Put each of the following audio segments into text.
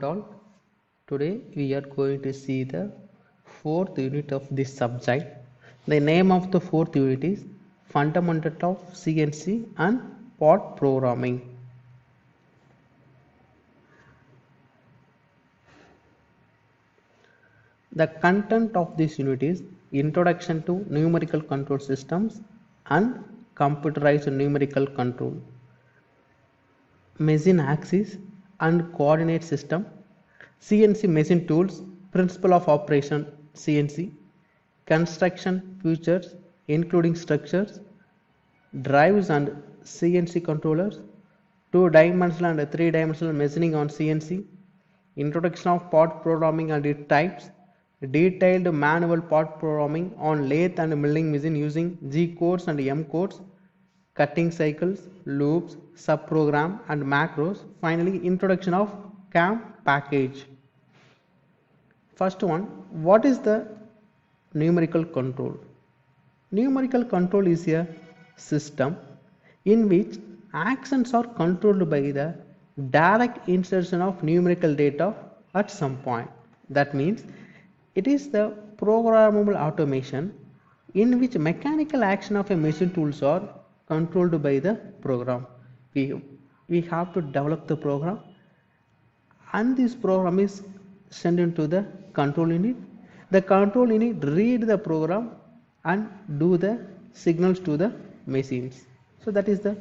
all. Today we are going to see the fourth unit of this subject. The name of the fourth unit is Fundamental of CNC and Part Programming. The content of this unit is Introduction to Numerical Control Systems and Computerized Numerical Control, Machine Axis and Coordinate System, CNC Machine Tools, Principle of Operation CNC, Construction Features including structures, drives and CNC controllers, two-dimensional and three-dimensional machining on CNC, introduction of part programming and its types, detailed manual part programming on lathe and milling machine using G codes and M codes, cutting cycles, loops, subprogram and macros. Finally, introduction of CAM package. First one, what is the numerical control? Numerical control is a system in which actions are controlled by the direct insertion of numerical data at some point. That means it is the programmable automation in which mechanical action of a machine tools are controlled by the program. We have to develop the program and this program is sent into the control unit. The control unit read the program and do the signals to the machines. So that is the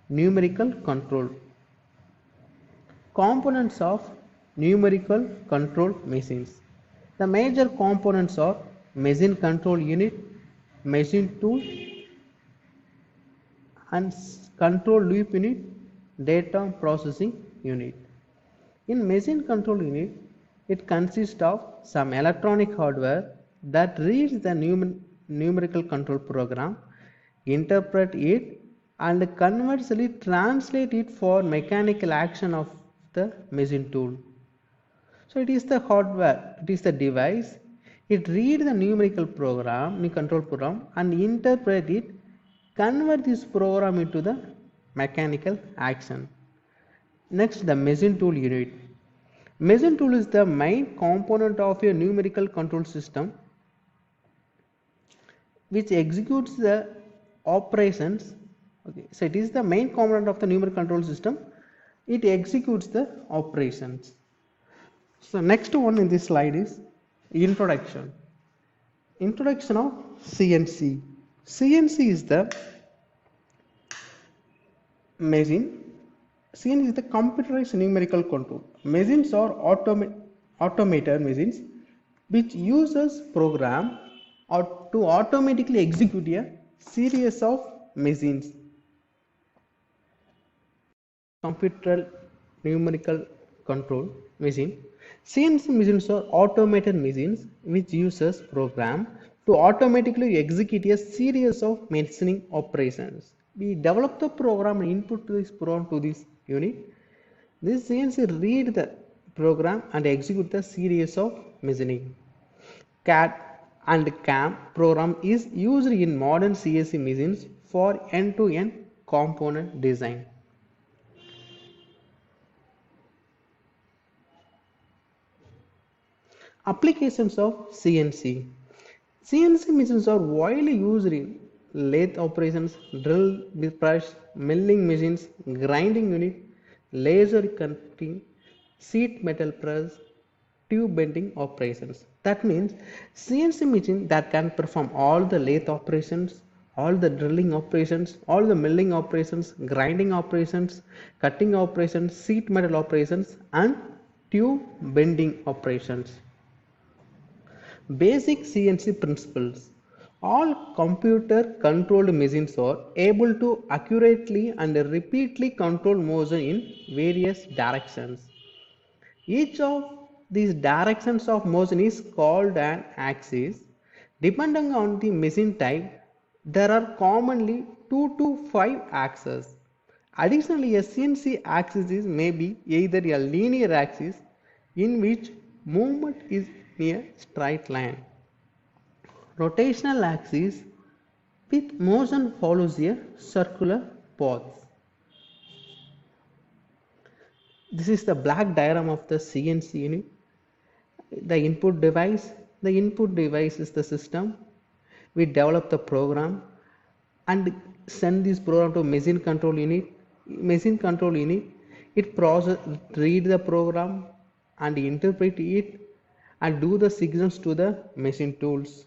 numerical control. Components of numerical control machines. The major components are machine control unit, machine tool and control loop unit, data processing unit. In machine control unit, it consists of some electronic hardware that reads the numerical control program, interpret it and conversely translate it for mechanical action of the machine tool. So it is the hardware, it is the device, it reads the numerical program, control program and interpret it, convert this program into the mechanical action. Next, the machine tool unit. Machine tool is the main component of a numerical control system which executes the operations. Okay, so it is the main component of the numerical control system. It executes the operations. So next one in this slide is introduction. Introduction of CNC. CNC is the machine. CNC is the computerized numerical control. Machines are automated machines which uses program or to automatically execute a series of machines. Computer numerical control machine. CNC machines are automated machines which uses program to automatically execute a series of machining operations. We develop the program and input this program to this unit. This CNC read the program and execute the series of machining. CAD and CAM program is used in modern CNC machines for end-to-end component design. Applications of CNC. CNC machines are widely used in lathe operations, drill press, milling machines, grinding unit, laser cutting, sheet metal press, tube bending operations. That means CNC machine that can perform all the lathe operations, all the drilling operations, all the milling operations, grinding operations, cutting operations, sheet metal operations and tube bending operations. Basic CNC principles. All computer controlled machines are able to accurately and repeatedly control motion in various directions. Each of these directions of motion is called an axis. Depending on the machine type, there are commonly 2 to 5 axes. Additionally, a CNC axis may be either a linear axis in which movement is in a straight line, rotational axis with motion follows a circular path. This is the black diagram of the CNC unit. The input device. The input device is the system. We develop the program and send this program to machine control unit. Machine control unit, it process, read the program and interpret it and do the signals to the machine tools.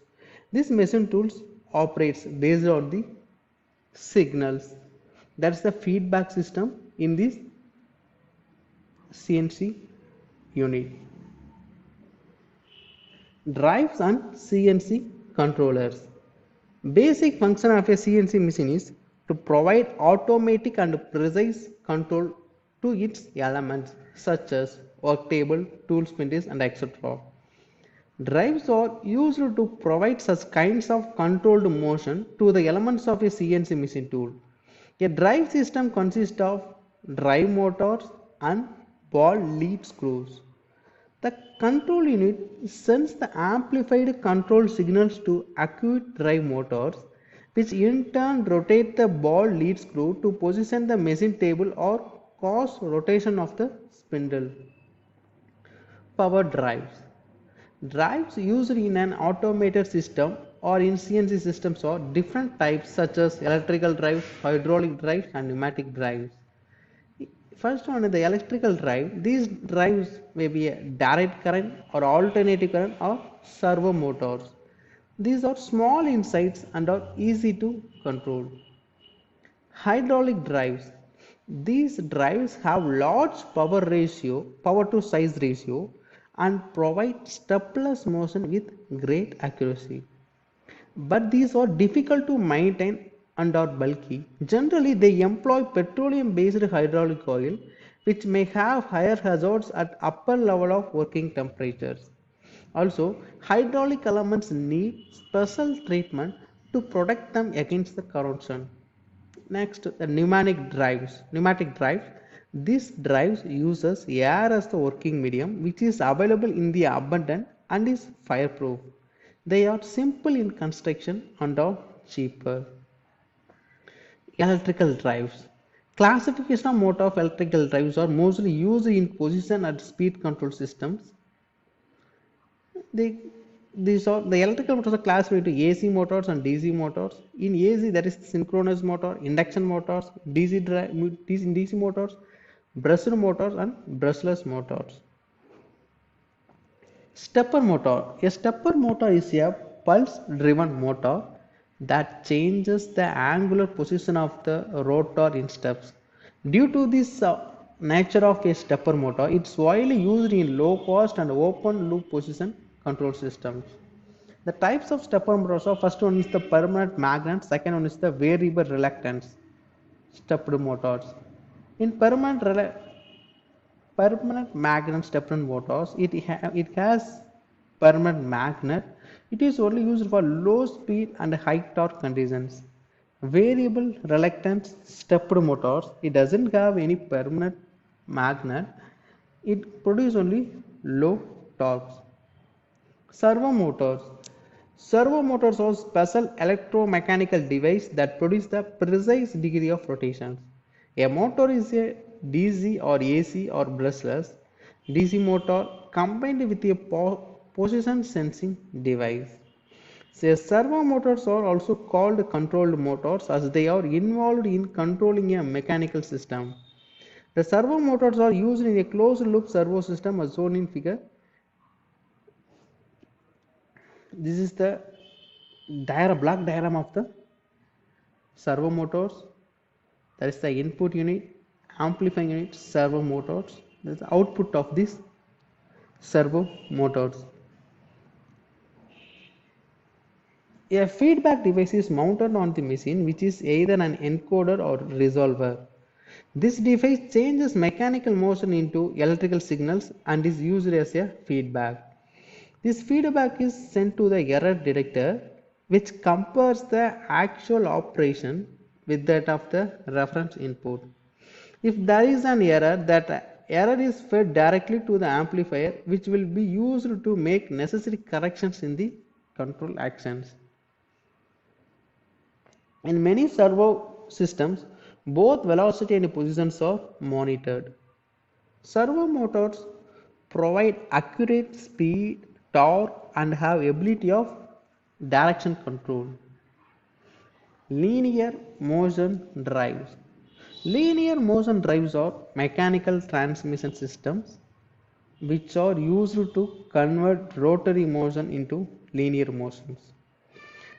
This machine tools operates based on the signals. That's the feedback system in this CNC unit. Drives and CNC controllers. Basic function of a CNC machine is to provide automatic and precise control to its elements such as work table, tool spindles and etc. Drives are used to provide such kinds of controlled motion to the elements of a CNC machine tool. A drive system consists of drive motors and ball lead screws. The control unit sends the amplified control signals to acute drive motors, which in turn rotate the ball lead screw to position the machine table or cause rotation of the spindle. Power drives. Drives used in an automated system or in CNC systems are different types such as electrical drives, hydraulic drives and pneumatic drives. First one is the electrical drive. These drives may be a direct current or alternating current or servo motors. These are small in size and are easy to control. Hydraulic drives. These drives have large power to size ratio and provide stepless motion with great accuracy. But these are difficult to maintain and are bulky. Generally, they employ petroleum-based hydraulic oil, which may have higher hazards at upper level of working temperatures. Also, hydraulic elements need special treatment to protect them against the corrosion. Next, the pneumatic drives. Pneumatic drives. These drives uses air as the working medium, which is available in the abundant and is fireproof. They are simple in construction and are cheaper. Electrical drives. Classification of motor of electrical drives are mostly used in position and speed control systems. These are the electrical motors are classified into AC motors and DC motors. In AC, that is synchronous motor, induction motors, DC motors, brushed motors and brushless motors. Stepper motor. A stepper motor is a pulse driven motor that changes the angular position of the rotor in steps. Due to this nature of a stepper motor, it's widely used in low cost and open loop position control systems. The types of stepper motors are: first one is the permanent magnet, second one is the variable reluctance stepped motors. In permanent magnet stepped motors, it has permanent magnet. It is only used for low speed and high torque conditions. Variable reluctance stepped motors, it doesn't have any permanent magnet. It produces only low torques. Servo motors. Servo motors are special electromechanical device that produce the precise degree of rotation. A motor is a DC or AC or brushless DC motor combined with a position sensing device. So servo motors are also called controlled motors as they are involved in controlling a mechanical system. The servo motors are used in a closed loop servo system as shown in figure. This is the black diagram of the servo motors. That is the input unit, amplifying unit, servo motors. That is the output of this servo motors. A feedback device is mounted on the machine, which is either an encoder or resolver. This device changes mechanical motion into electrical signals and is used as a feedback. This feedback is sent to the error detector, which compares the actual operation with that of the reference input. If there is an error, that error is fed directly to the amplifier, which will be used to make necessary corrections in the control actions. In many servo systems, both velocity and positions are monitored. Servo motors provide accurate speed, torque, and have ability of direction control. Linear motion drives. Linear motion drives are mechanical transmission systems which are used to convert rotary motion into linear motions.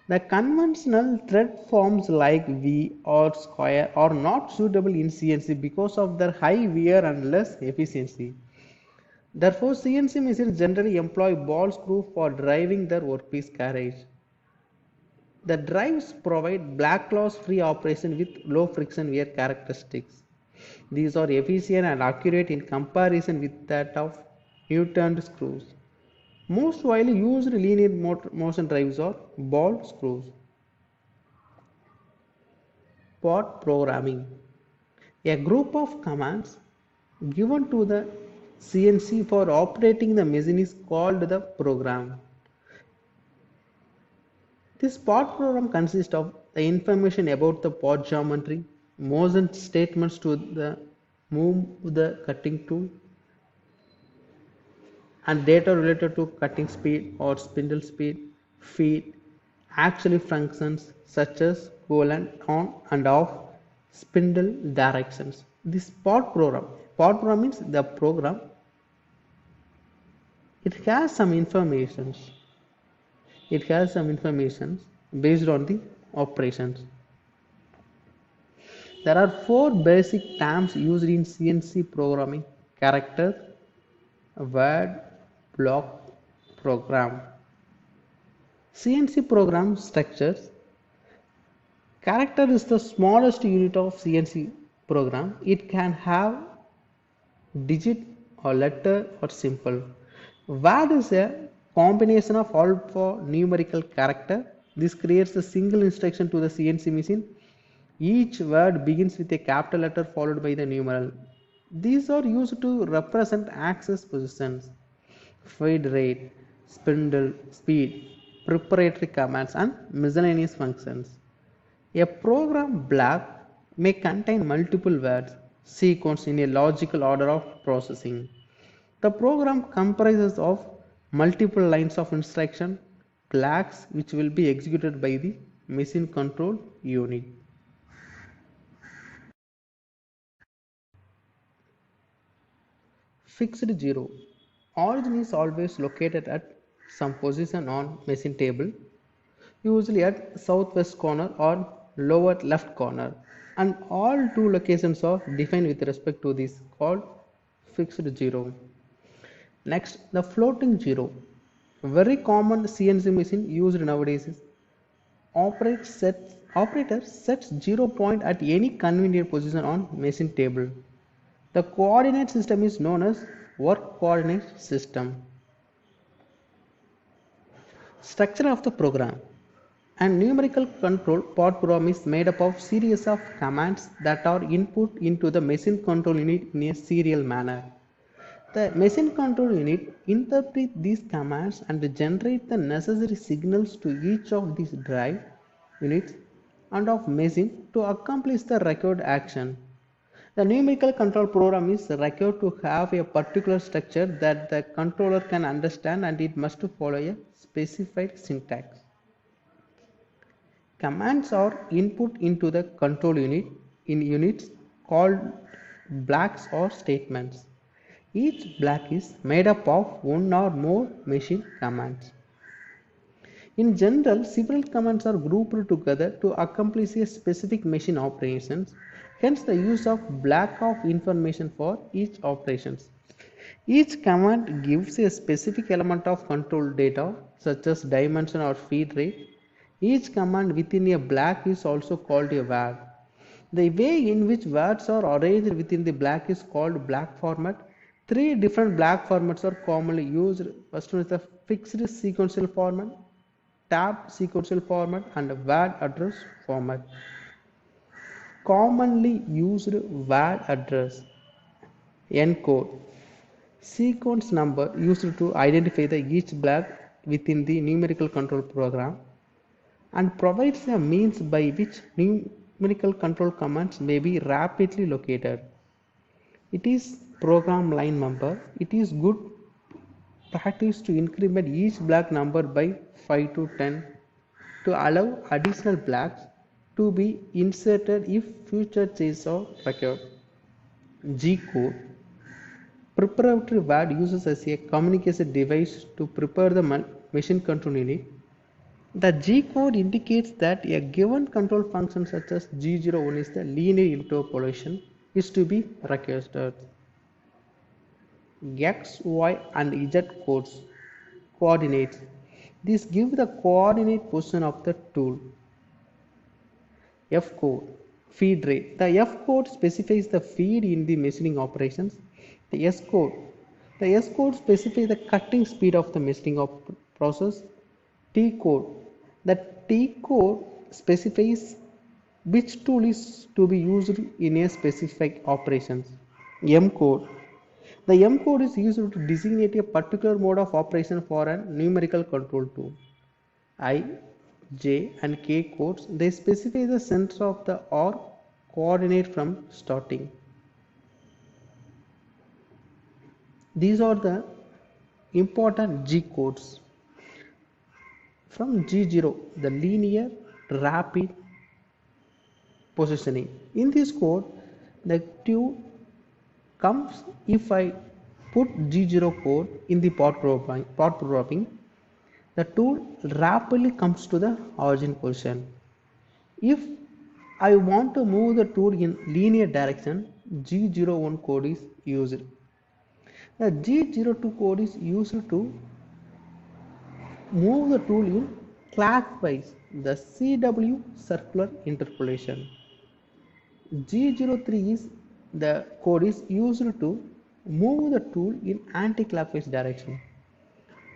The conventional thread forms like V or square are not suitable in CNC because of their high wear and less efficiency. Therefore, CNC machines generally employ ball screw for driving their workpiece carriage. The drives provide black loss free operation with low friction wear characteristics. These are efficient and accurate in comparison with that of new-turned screws. Most widely used linear motion drives are ball screws. Pod programming. A group of commands given to the CNC for operating the machine is called the program. This pod program consists of the information about the pod geometry, motion statements to move the cutting tool, and data related to cutting speed or spindle speed, feed, actually functions such as colon, on and off, spindle directions. This pod program means the program, it has some information. It has some information based on the operations. There are four basic terms used in CNC programming: character, word, block, program. CNC program structures. Character is the smallest unit of CNC program. It can have digit or letter or symbol. Word is a combination of alphanumerical character. This creates a single instruction to the CNC machine. Each word begins with a capital letter followed by the numeral. These are used to represent axis positions, feed rate, spindle speed, preparatory commands, and miscellaneous functions. A program block may contain multiple words sequenced in a logical order of processing. The program comprises of multiple lines of instruction blocks which will be executed by the machine control unit. Fixed zero. Origin is always located at some position on machine table, usually at southwest corner or lower left corner, and all two locations are defined with respect to this called fixed zero. Next, the floating zero. Very common CNC machine used nowadays is operator sets 0 point at any convenient position on machine table. The coordinate system is known as work coordinate system. Structure of the program. And numerical control pod program is made up of series of commands that are input into the machine control unit in a serial manner. The machine control unit interprets these commands and generates the necessary signals to each of these drive units and of machine to accomplish the required action. The numerical control program is required to have a particular structure that the controller can understand, and it must follow a specified syntax. Commands are input into the control unit in units called blocks or statements. Each block is made up of one or more machine commands. In general, several commands are grouped together to accomplish a specific machine operations. Hence, the use of block of information for each operations. Each command gives a specific element of control data such as dimension or feed rate. Each command within a block is also called a word. The way in which words are arranged within the block is called block format. Three different block formats are commonly used. First one is the fixed sequential format, tab sequential format, and word address format. Commonly used word address encode sequence number used to identify each block within the numerical control program and provides a means by which numerical control commands may be rapidly located. It is program line number, it is good practice to increment each black number by 5 to 10 to allow additional blacks to be inserted if future changes are required. G code preparatory word uses as a communication device to prepare the machine control unit. The G code indicates that a given control function such as G01 is the linear interpolation is to be requested. X, Y and Z codes coordinates. These give the coordinate position of the tool. F code feed rate. The F code specifies the feed in the machining operations. The S code specifies the cutting speed of the machining process. T code. The T code specifies which tool is to be used in a specific operations. M code. The M code is used to designate a particular mode of operation for a numerical control tool. I, J and K codes, they specify the center of the or coordinate from starting. These are the important G codes. From G0, the linear rapid positioning. In this code, the tool comes if I put G0 code in the part programming, the tool rapidly comes to the origin position. If I want to move the tool in linear direction, G01 code is used. The G02 code is used to move the tool in clockwise, the CW circular interpolation. G03 is the code is used to move the tool in anti-clockwise direction.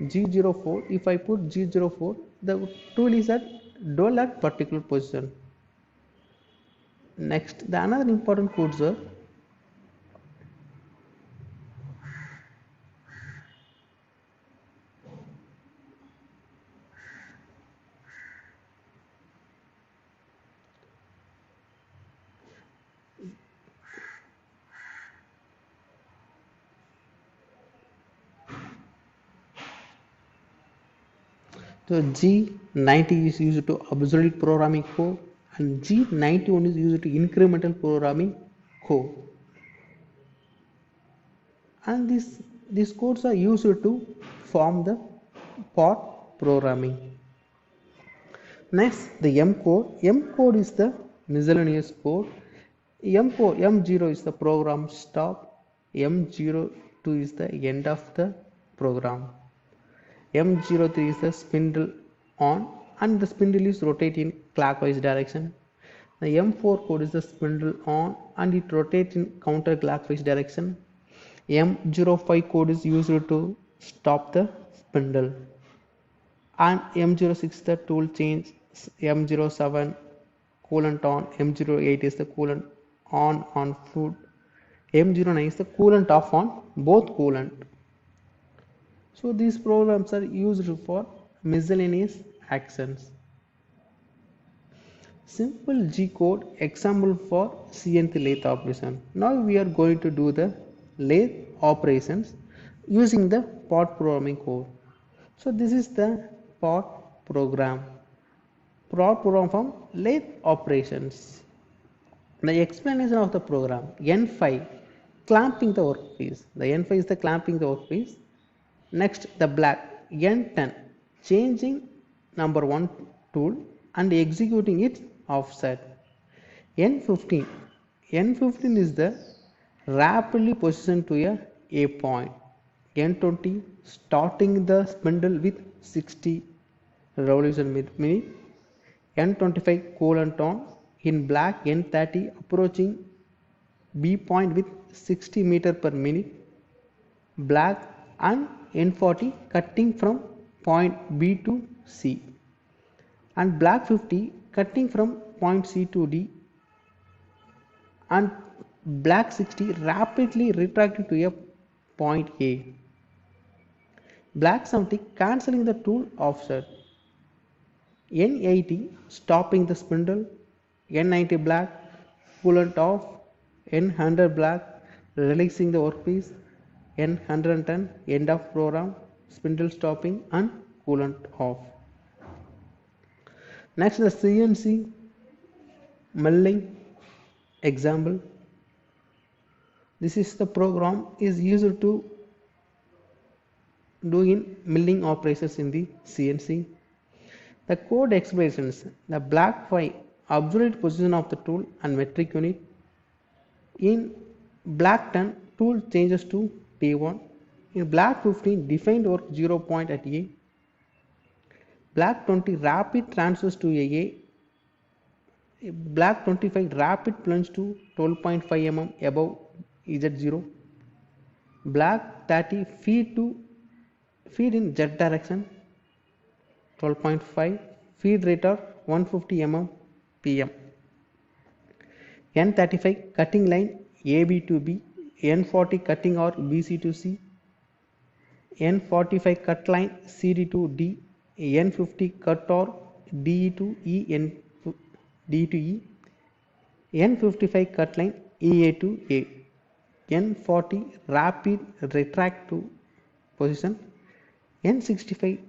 G04, if I put G04, the tool is at dull at particular position. Next, the another important codes are so G90 is used to absolute programming code and G91 is used to incremental programming code. And these codes are used to form the part programming. Next, the M code. M code is the miscellaneous code. M0 is the program stop. M02 is the end of the program. M03 is the spindle on and the spindle is rotating in clockwise direction. The M4 code is the spindle on and it rotates in counterclockwise direction. M05 code is used to stop the spindle. And M06 the tool change. M07 coolant on. M08 is the coolant on food. M09 is the coolant off on both coolant. So these programs are used for miscellaneous actions. Simple G code example for CNC lathe operation. Now we are going to do the lathe operations using the part programming code. So this is the part program. Part program from lathe operations. The explanation of the program. N5 clamping the workpiece. The N5 is the clamping the workpiece. Next, the black N10 changing number 1 tool and executing it offset. N15 is the rapidly positioned to a point. N20 starting the spindle with 60 revolution minute. N25 coolant on. In black, N30 approaching B point with 60 meter per minute. Black and N40 cutting from point B to C and black 50 cutting from point C to D and black 60 rapidly retracting to a point A. Black 70 cancelling the tool offset. N80 stopping the spindle. N90 black coolant off. N100 black releasing the workpiece, N110 end of program, spindle stopping and coolant off. Next, the CNC milling example. This is the program is used to do in milling operations in the CNC. The code expressions the black 5 absolute position of the tool and metric unit. In black 10 tool changes to T1. In black 15 defined work 0 point at A. Black 20 rapid transfers to A. Black 25 rapid plunge to 12.5 mm above Z0. Black 30 feed in Z direction 12.5, feed rate of 150 mm PM. N35 cutting line AB to B, N40 cutting or BC to C, N45 cut line CD to D, N50 cut or DE to E, D to E, N55 cut line EA to A, N40 rapid retract to position, N65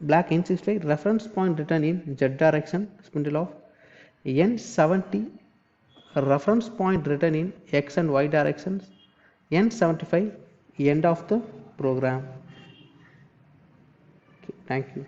black N65 reference point written in Z direction spindle off, N70 reference point written in X and Y directions, N75 end of the program. Okay, thank you.